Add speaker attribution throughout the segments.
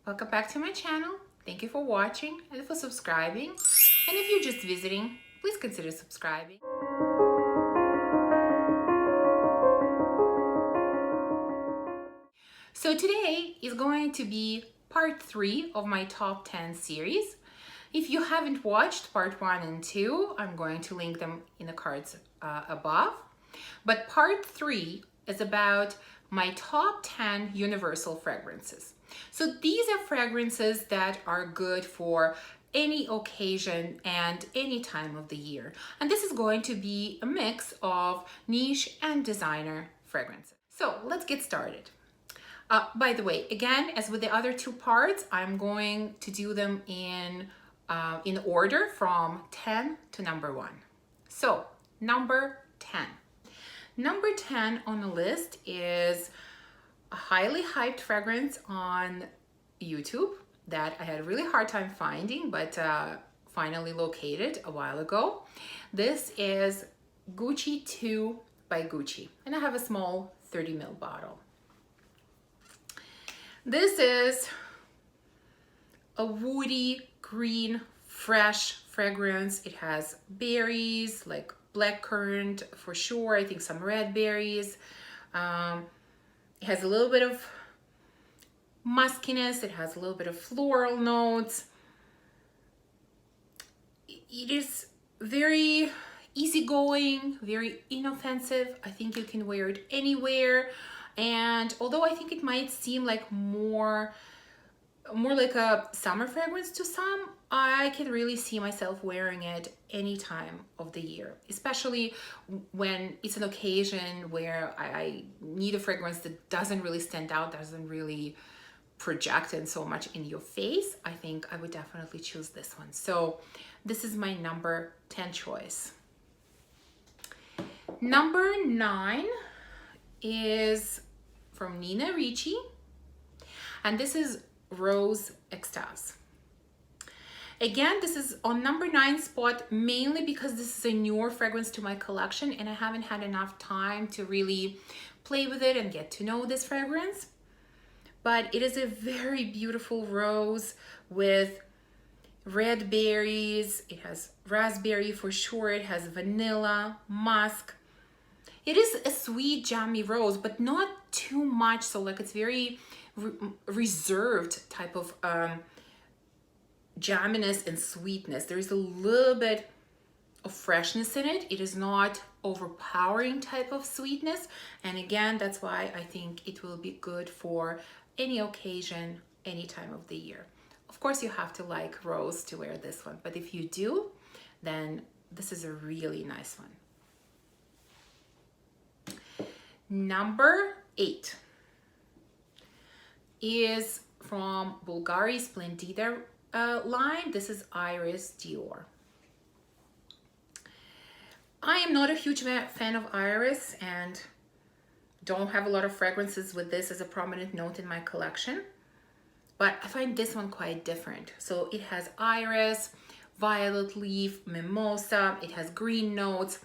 Speaker 1: Welcome back to my channel. Thank you for watching and for subscribing. And if you're just visiting, please consider subscribing. So today is going to be part 3 of my top 10 series. If you haven't watched part 1 and 2, I'm going to link them in the cards above. But part 3 is about my top 10 universal fragrances. So these are fragrances that are good for any occasion and any time of the year. And this is going to be a mix of niche and designer fragrances. So let's get started. By the way, again, as with the other 2 parts, I'm going to do them in order from 10 to number 1. So number 10. Number 10 on the list is a highly hyped fragrance on YouTube that I had a really hard time finding, but finally located a while ago. This is Gucci 2 by Gucci, and I have a small 30 ml bottle. This is a woody, green, fresh fragrance. It has berries like blackcurrant for sure. I think some red berries. It has a little bit of muskiness. It has a little bit of floral notes. It is very easygoing, very inoffensive. I think you can wear it anywhere. And although I think it might seem like more like a summer fragrance to some, I can really see myself wearing it any time of the year, especially when it's an occasion where I need a fragrance that doesn't really stand out, doesn't really project in so much in your face. I think I would definitely choose this one. So this is my number 10 choice. Number 9 is from Nina Ricci, and this is Rose Extase. Again, this is on number 9 spot mainly because this is a newer fragrance to my collection and I haven't had enough time to really play with it and get to know this fragrance. But it is a very beautiful rose with red berries. It has raspberry for sure. It has vanilla, musk. It is a sweet, jammy rose, but not too much. So like it's very reserved type of jamminess and sweetness. There is a little bit of freshness in it. It is not overpowering type of sweetness. And again, that's why I think it will be good for any occasion, any time of the year. Of course, you have to like rose to wear this one, but if you do, then this is a really nice one. Number 8 is from Bulgari Splendida line. This is Iris Dior. I am not a huge fan of Iris and don't have a lot of fragrances with this as a prominent note in my collection, but I find this one quite different. So it has iris, violet leaf, mimosa, it has green notes,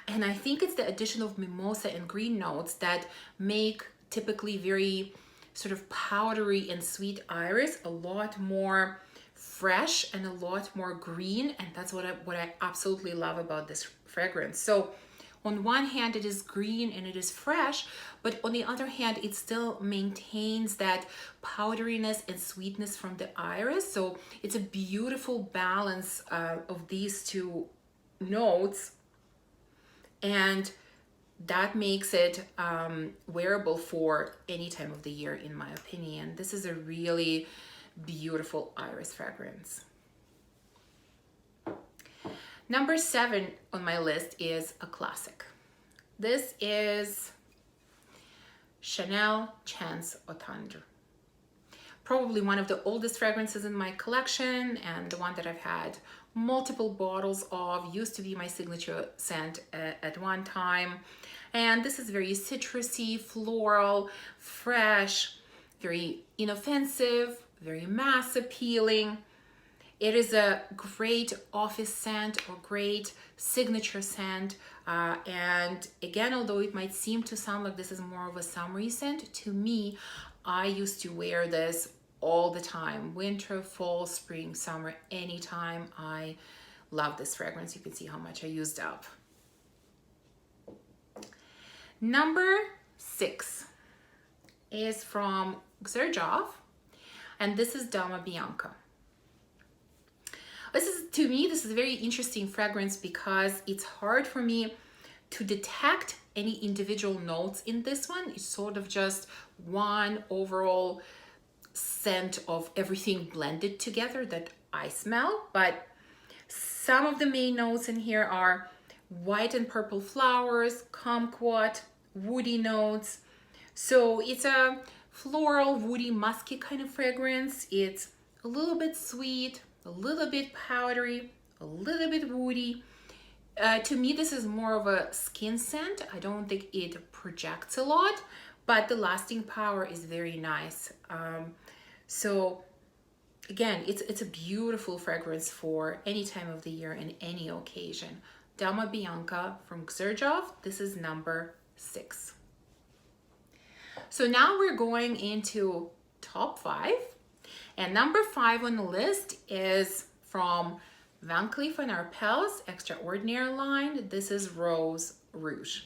Speaker 1: and I think it's the addition of mimosa and green notes that make typically very sort of powdery and sweet iris a lot more fresh and a lot more green, and that's what I absolutely love about this fragrance. So on one hand it is green and it is fresh, but on the other hand it still maintains that powderiness and sweetness from the iris. So it's a beautiful balance of these 2 notes, and that makes it wearable for any time of the year in my opinion. This is a really beautiful iris fragrance. Number 7 on my list is a classic. This is Chanel Chance Eau Tendre. Probably one of the oldest fragrances in my collection and the one that I've had multiple bottles of. Used to be my signature scent at one time. And this is very citrusy, floral, fresh, very inoffensive, very mass appealing. It is a great office scent or great signature scent. And again, although it might seem to sound like this is more of a summery scent, to me, I used to wear this all the time. Winter, fall, spring, summer, anytime. I love this fragrance. You can see how much I used up. Number 6 is from Xerjoff, and this is Dama Bianca. To me, this is a very interesting fragrance because it's hard for me to detect any individual notes in this one. It's sort of just one overall scent of everything blended together that I smell, but some of the main notes in here are white and purple flowers, kumquat, woody notes. So it's a floral, woody, musky kind of fragrance. It's a little bit sweet, a little bit powdery, a little bit woody. To me, this is more of a skin scent. I don't think it projects a lot, but the lasting power is very nice. So again, it's a beautiful fragrance for any time of the year and any occasion. Dama Bianca from Xerjoff. This is number 6. So now we're going into top 5. And number 5 on the list is from Van Cleef & Arpels Extraordinaire line. This is Rose Rouge.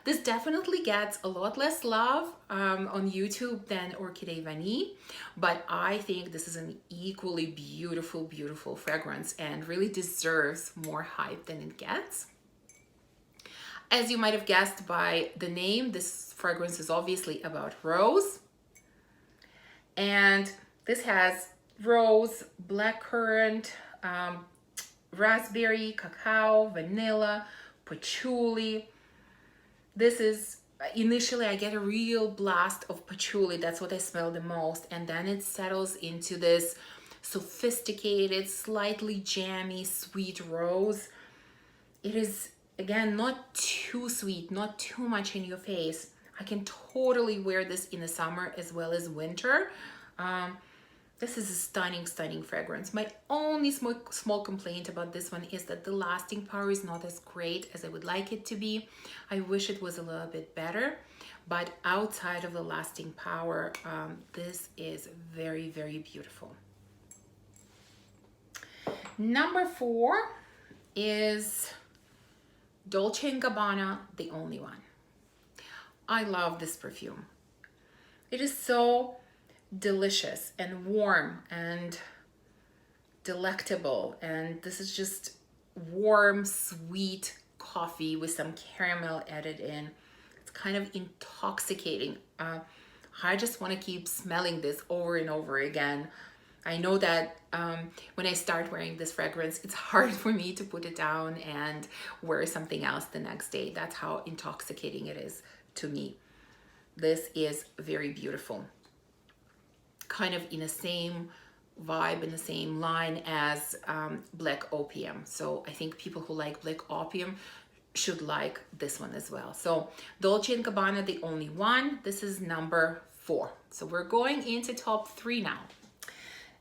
Speaker 1: This definitely gets a lot less love on YouTube than Orchidée Vanille, but I think this is an equally beautiful, beautiful fragrance and really deserves more hype than it gets. As you might have guessed by the name, this fragrance is obviously about rose. And this has rose, blackcurrant, raspberry, cacao, vanilla, patchouli. This is, initially I get a real blast of patchouli. That's what I smell the most. And then it settles into this sophisticated, slightly jammy, sweet rose. It is, again, not too sweet, not too much in your face. I can totally wear this in the summer as well as winter. This is a stunning, stunning fragrance. My only small complaint about this one is that the lasting power is not as great as I would like it to be. I wish it was a little bit better, but outside of the lasting power, this is very, very beautiful. Number 4 is Dolce & Gabbana, The Only One. I love this perfume. It is so delicious and warm and delectable, and this is just warm, sweet coffee with some caramel added in. It's kind of intoxicating. I just want to keep smelling this over and over again. I know that when I start wearing this fragrance, it's hard for me to put it down and wear something else the next day. That's how intoxicating it is to me. This is very beautiful. Kind of in the same vibe, in the same line as Black Opium. So I think people who like Black Opium should like this one as well. So Dolce & Gabbana, The Only One. This is number 4. So we're going into top 3 now.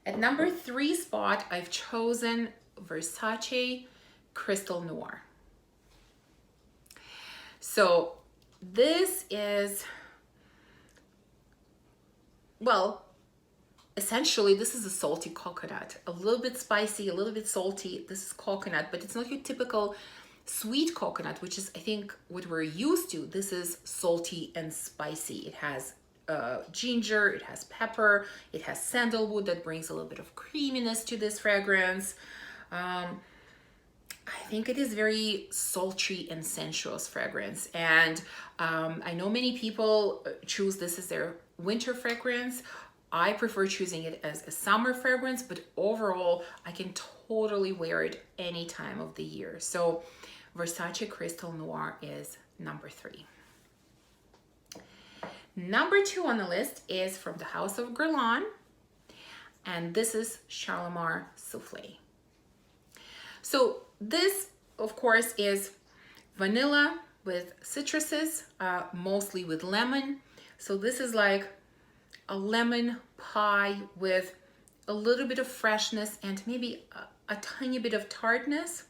Speaker 1: At number 3 spot, I've chosen Versace Crystal Noir. So this is, well, essentially this is a salty coconut, a little bit spicy, a little bit salty. This is coconut, but it's not your typical sweet coconut, which is, I think, what we're used to. This is salty and spicy. It has ginger, it has pepper, it has sandalwood that brings a little bit of creaminess to this fragrance. I think it is very sultry and sensuous fragrance, and I know many people choose this as their winter fragrance. I prefer choosing it as a summer fragrance, but overall I can totally wear it any time of the year. So Versace Crystal Noir is number 3. Number 2 on the list is from the House of Grillon, and this is Shalimar Soufflé. So this, of course, is vanilla with citruses, mostly with lemon. So this is like a lemon pie with a little bit of freshness and maybe a tiny bit of tartness.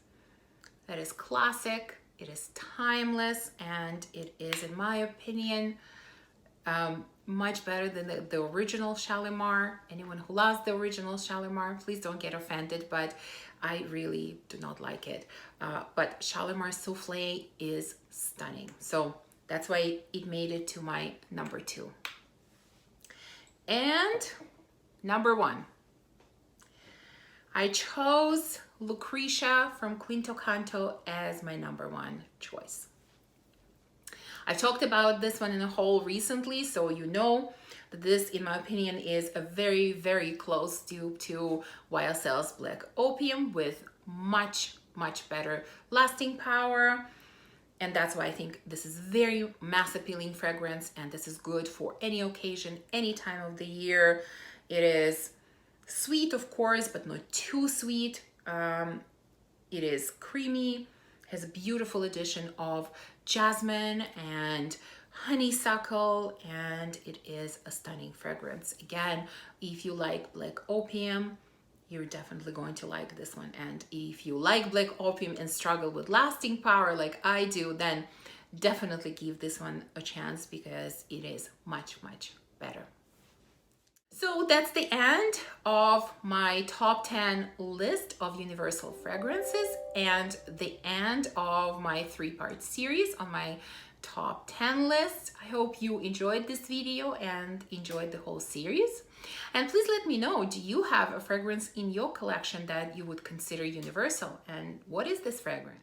Speaker 1: That is classic, it is timeless, and it is, in my opinion, Much better than the original Shalimar. Anyone who loves the original Shalimar, please don't get offended, but I really do not like it. But Shalimar Soufflé is stunning. So that's why it made it to my number 2. And number 1, I chose Lucretia from Quinto Canto as my number 1 choice. I've talked about this one in a haul recently, so you know that this, in my opinion, is a very, very close dupe to YSL's Black Opium with much, much better lasting power. And that's why I think this is very mass appealing fragrance, and this is good for any occasion, any time of the year. It is sweet, of course, but not too sweet. It is creamy, has a beautiful addition of jasmine and honeysuckle, and it is a stunning fragrance. Again, if you like Black Opium, you're definitely going to like this one. And if you like Black Opium and struggle with lasting power like I do, then definitely give this one a chance because it is much, much better. So that's the end of my top 10 list of universal fragrances and the end of my 3-part series on my top 10 list. I hope you enjoyed this video and enjoyed the whole series. And please let me know, do you have a fragrance in your collection that you would consider universal? And what is this fragrance?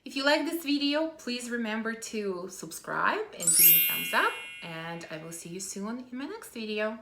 Speaker 1: If you like this video, please remember to subscribe and give me a thumbs up. And I will see you soon in my next video.